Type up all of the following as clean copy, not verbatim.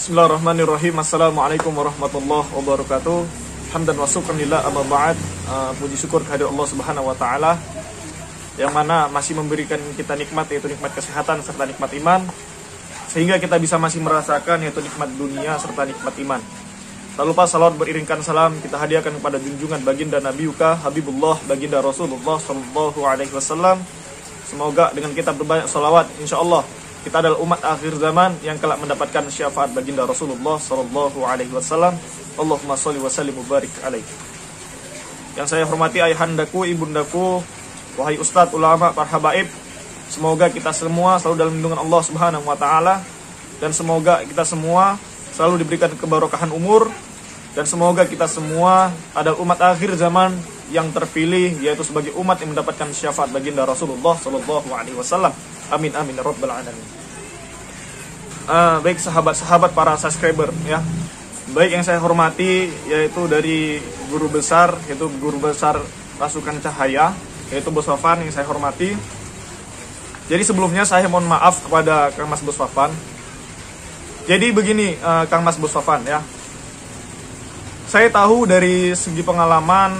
Bismillahirrahmanirrahim. Assalamualaikum warahmatullahi wabarakatuh. Hamdan wa syukran lillah, amma ba'd. Puji syukur kehadirat Allah Subhanahu wa taala yang mana masih memberikan kita nikmat, yaitu nikmat kesehatan serta nikmat iman, sehingga kita bisa masih merasakan yaitu nikmat dunia serta nikmat iman. Tak lupa salawat beriringkan salam kita hadiahkan kepada junjungan baginda Nabi Yuka Habibullah baginda Rasulullah sallallahu alaihi wasallam. Semoga dengan kita berbanyak salawat, insyaallah kita adalah umat akhir zaman yang kelak mendapatkan syafaat baginda Rasulullah sallallahu alaihi wasallam. Allahumma sholli wa sallim mubarik alaihi. Yang saya hormati ayahandaku, ibundaku, wahai ustadz, ulama, para habaib, semoga kita semua selalu dalam lindungan Allah Subhanahu wa taala, dan semoga kita semua selalu diberikan keberkahan umur, dan semoga kita semua adalah umat akhir zaman yang terpilih, yaitu sebagai umat yang mendapatkan syafaat baginda Rasulullah sallallahu alaihi wasallam. Amin amin ya rabbal alamin. Baik sahabat-sahabat para subscriber ya. Baik yang saya hormati yaitu dari guru besar, yaitu guru besar Pasukan Cahaya, yaitu Bos Wafan yang saya hormati. Jadi sebelumnya saya mohon maaf kepada Kang Mas Bos Wafan. Jadi begini Kang Mas Bos Wafan ya. Saya tahu dari segi pengalaman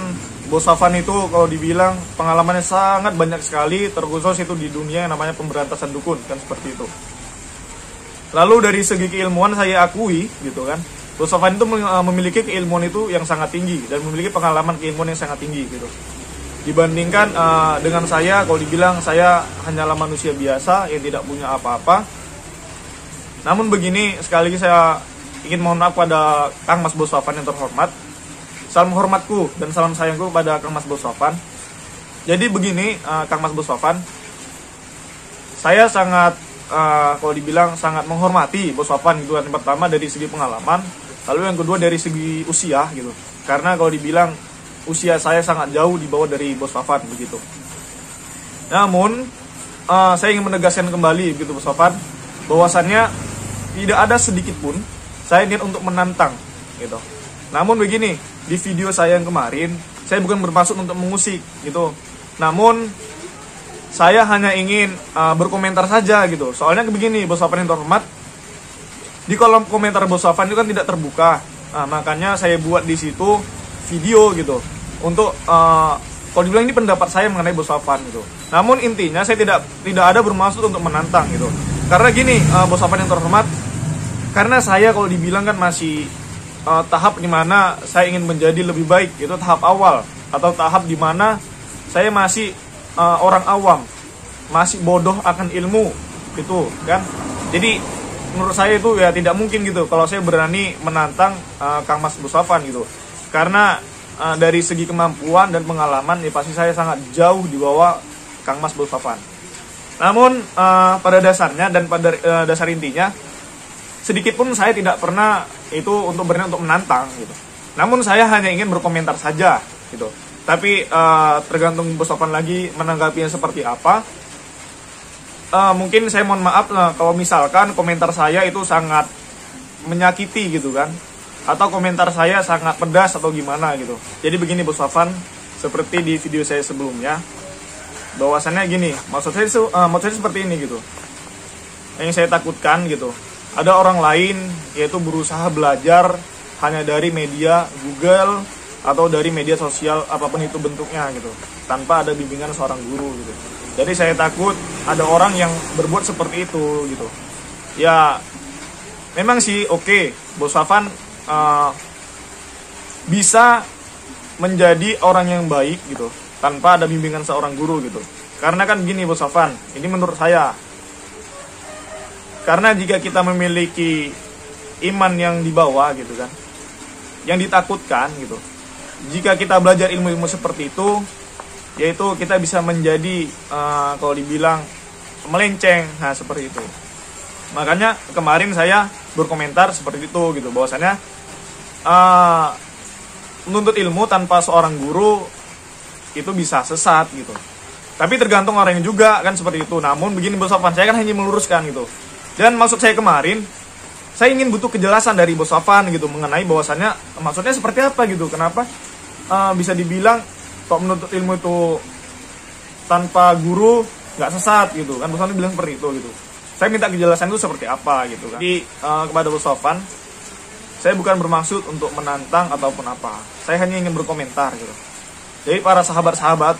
Bos Wafan itu kalau dibilang pengalamannya sangat banyak sekali, terkhusus itu di dunia yang namanya pemberantasan dukun, kan seperti itu. Lalu dari segi keilmuan saya akui gitu kan, Bos Wafan itu memiliki keilmuan itu yang sangat tinggi dan memiliki pengalaman keilmuan yang sangat tinggi gitu. Dibandingkan dengan saya, kalau dibilang saya hanyalah manusia biasa yang tidak punya apa-apa. Namun begini, sekali lagi saya ingin mohon maaf pada Kang Mas Bos Wafan yang terhormat. Salam hormatku dan salam sayangku pada Kang Mas Bos Wafan. Jadi begini Kang Mas Bos Wafan, saya sangat kalau dibilang sangat menghormati Bos Wafan gitu kan. Yang pertama dari segi pengalaman, lalu yang kedua dari segi usia gitu. Karena kalau dibilang usia saya sangat jauh di bawah dari Bos Wafan begitu. Namun saya ingin menegaskan kembali gitu Bos Wafan, bahwasannya tidak ada sedikit pun saya niat untuk menantang gitu. Namun begini, di video saya yang kemarin, saya bukan bermaksud untuk mengusik gitu. Namun saya hanya ingin berkomentar saja gitu. Soalnya begini, Bos Wafan yang terhormat, di kolom komentar Bos Wafan itu kan tidak terbuka. Nah, makanya saya buat di situ video gitu. Untuk kalau dibilang ini pendapat saya mengenai Bos Wafan gitu. Namun intinya saya tidak ada bermaksud untuk menantang gitu. Karena gini, Bos Wafan yang terhormat, karena saya kalau dibilang kan masih tahap dimana saya ingin menjadi lebih baik, itu tahap awal, atau tahap dimana saya masih orang awam, masih bodoh akan ilmu itu kan. Jadi menurut saya itu ya tidak mungkin gitu kalau saya berani menantang Kang Mas Bos Wafan gitu, karena dari segi kemampuan dan pengalaman ya pasti saya sangat jauh di bawah Kang Mas Bos Wafan. Namun pada dasarnya dan pada dasar intinya, sedikit pun saya tidak pernah itu untuk berani untuk menantang gitu. Namun saya hanya ingin berkomentar saja gitu. Tapi tergantung Bos Wafan lagi menanggapinya seperti apa. Mungkin saya mohon maaf kalau misalkan komentar saya itu sangat menyakiti gitu kan, atau komentar saya sangat pedas atau gimana gitu. Jadi begini Bos Wafan, seperti di video saya sebelumnya, bahwasannya gini, maksud saya seperti ini gitu. Yang saya takutkan gitu, ada orang lain yaitu berusaha belajar hanya dari media Google atau dari media sosial apapun itu bentuknya gitu, tanpa ada bimbingan seorang guru gitu. Jadi saya takut ada orang yang berbuat seperti itu gitu. Ya memang sih oke, Bos Wafan bisa menjadi orang yang baik gitu tanpa ada bimbingan seorang guru gitu. Karena kan gini Bos Wafan, ini menurut saya, karena jika kita memiliki iman yang di bawah gitu kan, yang ditakutkan gitu, jika kita belajar ilmu-ilmu seperti itu, yaitu kita bisa menjadi kalau dibilang melenceng, nah seperti itu. Makanya kemarin saya berkomentar seperti itu gitu, bahwasanya menuntut ilmu tanpa seorang guru itu bisa sesat gitu. Tapi tergantung orangnya juga kan seperti itu. Namun begini Bos Wafan, saya kan hanya meluruskan gitu. Dan maksud saya kemarin, saya ingin butuh kejelasan dari Bos Wafan gitu mengenai bahwasannya maksudnya seperti apa gitu. Kenapa bisa dibilang kok menuntut ilmu itu tanpa guru nggak sesat gitu kan? Bos Wafan bilang seperti itu gitu. saya minta kejelasan itu seperti apa gitu kan. Jadi kepada Bos Sofwan, saya bukan bermaksud untuk menantang ataupun apa. Saya hanya ingin berkomentar gitu. Jadi para sahabat-sahabat,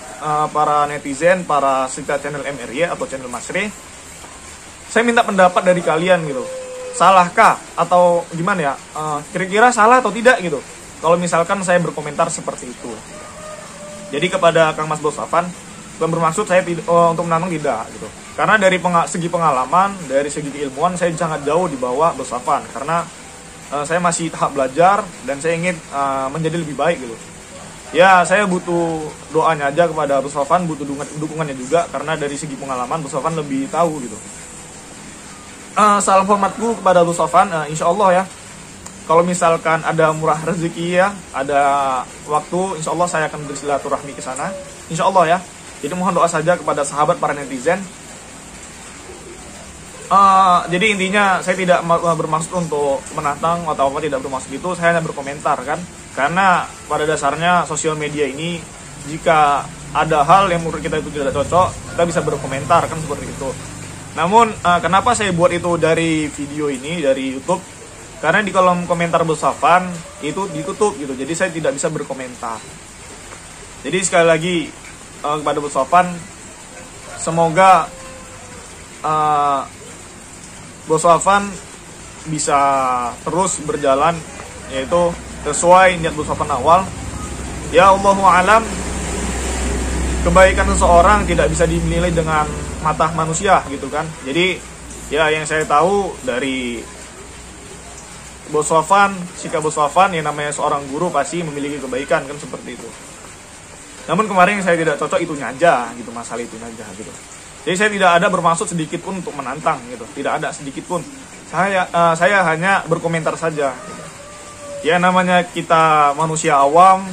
para netizen, para sekitar channel MRY atau channel Masri, saya minta pendapat dari kalian gitu. Salahkah atau gimana ya? Kira-kira salah atau tidak gitu. Kalau misalkan saya berkomentar seperti itu. Jadi kepada Kang Mas Bos Sofwan, bukan bermaksud saya untuk menantang, tidak gitu. Karena dari segi pengalaman, dari segi keilmuan, saya sangat jauh di bawah Bos Sofwan. Karena saya masih tahap belajar dan saya ingin menjadi lebih baik gitu. Ya, saya butuh doanya aja kepada Bos Sofwan, butuh dukungannya juga, karena dari segi pengalaman Bos Sofwan lebih tahu gitu. Salam hormatku kepada Bos Sofwan, insya Allah ya, kalau misalkan ada murah rezeki ya, ada waktu, insya Allah saya akan bersilaturahmi ke sana, insya Allah ya. Jadi mohon doa saja kepada sahabat para netizen. Jadi intinya saya tidak bermaksud untuk menantang atau apa, tidak bermaksud itu, saya hanya berkomentar kan. Karena pada dasarnya sosial media ini, jika ada hal yang menurut kita itu tidak cocok, kita bisa berkomentar kan, seperti itu. Namun kenapa saya buat itu dari video ini, dari YouTube? Karena di kolom komentar Bos Sofwan itu ditutup gitu, jadi saya tidak bisa berkomentar. Jadi sekali lagi kepada Bos Sofwan, semoga Bos Sofwan bisa terus berjalan, yaitu sesuai niat Bos Sofwan awal. Ya Allahu alam, kebaikan seseorang tidak bisa dinilai dengan mata manusia gitu kan. Jadi ya yang saya tahu dari Bos Sofwan, sikap Bos Sofwan, yang namanya seorang guru pasti memiliki kebaikan kan, seperti itu. Namun kemarin yang saya tidak cocok itunya aja gitu, masalah itunya aja gitu. Jadi saya tidak ada bermaksud sedikit pun untuk menantang gitu, tidak ada sedikit pun. Saya hanya berkomentar saja gitu. Ya namanya kita manusia awam,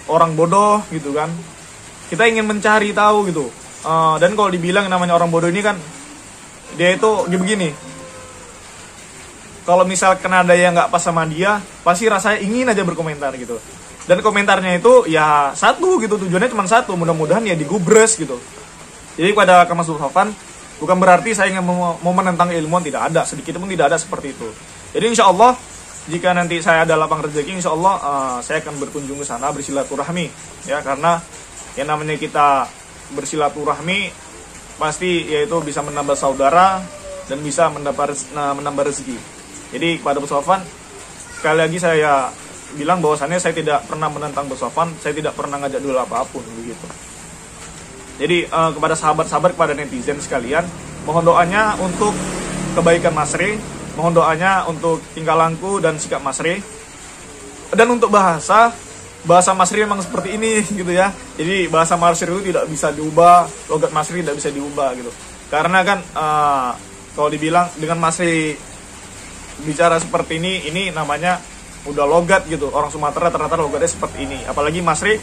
orang bodoh gitu kan, kita ingin mencari tahu gitu. Dan kalau dibilang namanya orang bodoh ini kan, dia itu begini, kalau misalkan ada yang nggak pas sama dia, pasti rasanya ingin aja berkomentar gitu. Dan komentarnya itu ya satu gitu, tujuannya cuma satu, mudah-mudahan ya digubres gitu. Jadi pada Kang Mas Bos Sofwan, bukan berarti saya ingin mau menentang ilmuwan, tidak ada, sedikit pun tidak ada seperti itu. Jadi insya Allah, jika nanti saya ada lapang rezeki, insya Allah saya akan berkunjung ke sana, bersilaturahmi ya. Karena yang namanya kita bersilaturahmi pasti yaitu bisa menambah saudara dan bisa menambah rezeki. Jadi kepada Bos Sofwan, sekali lagi saya bilang bahwasannya saya tidak pernah menentang Bos Sofwan, saya tidak pernah ngajak duel apapun begitu. Jadi kepada sahabat-sahabat, kepada netizen sekalian, mohon doanya untuk kebaikan Masri, mohon doanya untuk tingkah laku dan sikap Masri. Dan untuk bahasa Masri memang seperti ini gitu ya. Jadi bahasa Masri itu tidak bisa diubah, logat Masri tidak bisa diubah gitu. Karena kan kalau dibilang dengan Masri bicara seperti ini namanya udah logat gitu. Orang Sumatera ternyata logatnya seperti ini. Apalagi Masri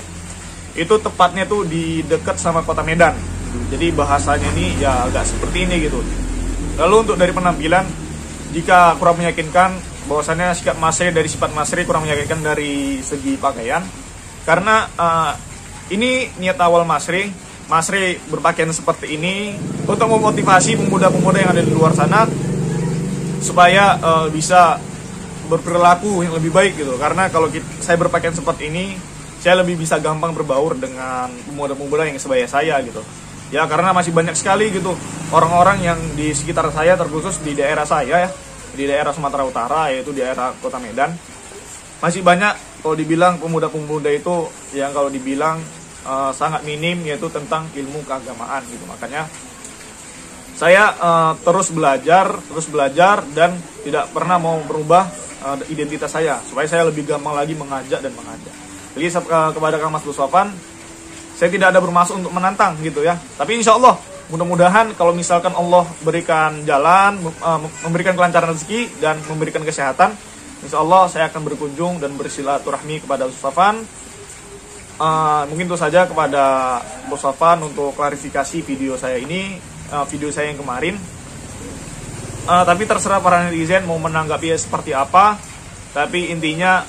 itu tepatnya tuh di dekat sama kota Medan. Jadi bahasanya ini ya agak seperti ini gitu. Lalu untuk dari penampilan, jika kurang meyakinkan, bahwasannya sikap Masri dari sifat Masri kurang meyakinkan dari segi pakaian. Karena ini niat awal Masri berpakaian seperti ini untuk memotivasi pemuda-pemuda yang ada di luar sana supaya bisa berperilaku yang lebih baik gitu. Karena kalau saya berpakaian seperti ini, saya lebih bisa gampang berbaur dengan pemuda-pemuda yang sebaya saya gitu. Ya karena masih banyak sekali gitu orang-orang yang di sekitar saya, terkhusus di daerah saya ya, di daerah Sumatera Utara, yaitu di daerah Kota Medan. Masih banyak kalau dibilang pemuda-pemuda itu yang kalau dibilang sangat minim, yaitu tentang ilmu keagamaan gitu. Makanya saya terus belajar dan tidak pernah mau berubah identitas saya, supaya saya lebih gampang lagi mengajak dan mengajak. Jadi kepada Kang Mas Bos Sofwan, saya tidak ada bermaksud untuk menantang gitu ya. Tapi insya Allah, mudah-mudahan kalau misalkan Allah berikan jalan, memberikan kelancaran rezeki dan memberikan kesehatan, insya Allah saya akan berkunjung dan bersilaturahmi kepada Bos Sofwan. Mungkin itu saja kepada Bos Sofwan untuk klarifikasi video saya ini, video saya yang kemarin. Tapi terserah para netizen mau menanggapi seperti apa. Tapi intinya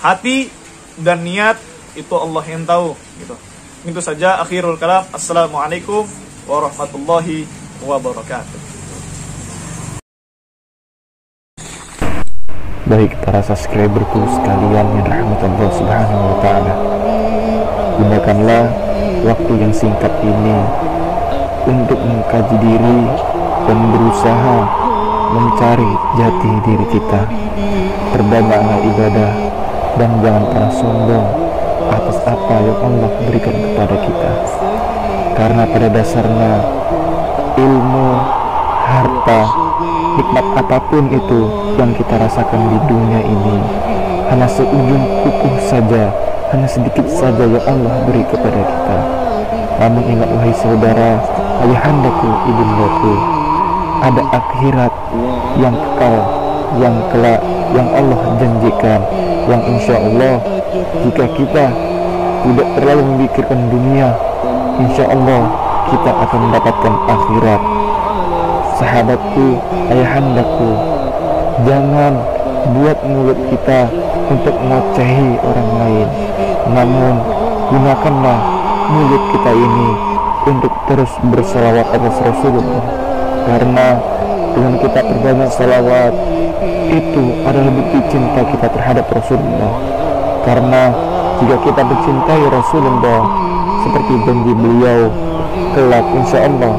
hati dan niat itu Allah yang tahu gitu. Itu saja, akhirul kalam. Assalamualaikum warahmatullahi wabarakatuh. Baik para subscriberku sekalian yang rahmat Allah Subhanahu wa Ta'ala, gunakanlah waktu yang singkat ini untuk mengkaji diri dan berusaha mencari jati diri kita. Perbanyaklah ibadah dan jangan pernah sombong atas apa yang Allah berikan kepada kita, karena pada dasarnya ilmu, harta, nikmat apapun itu yang kita rasakan di dunia ini hanya seujung kuku saja, hanya sedikit saja yang Allah beri kepada kita. Namun ingat wahai saudara, ayahandaku, ibundaku, ada akhirat yang kekal, yang kelak, yang Allah janjikan, yang insya Allah jika kita tidak terlalu memikirkan dunia, insya Allah kita akan mendapatkan akhirat. Sahabatku, ayahandaku, jangan buat mulut kita untuk ngocehi orang lain, namun gunakanlah mulut kita ini untuk terus berselawat atas Rasulullah, karena dengan kita perbanyak salawat itu adalah bukti cinta kita terhadap Rasulullah. Karena jika kita mencintai Rasulullah seperti janji beliau, kelak insya Allah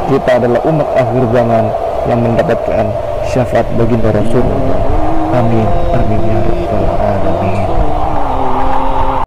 kita adalah umat akhir zaman yang mendapatkan syafaat baginda Rasulullah. Amin, amin ya rabbal alamin.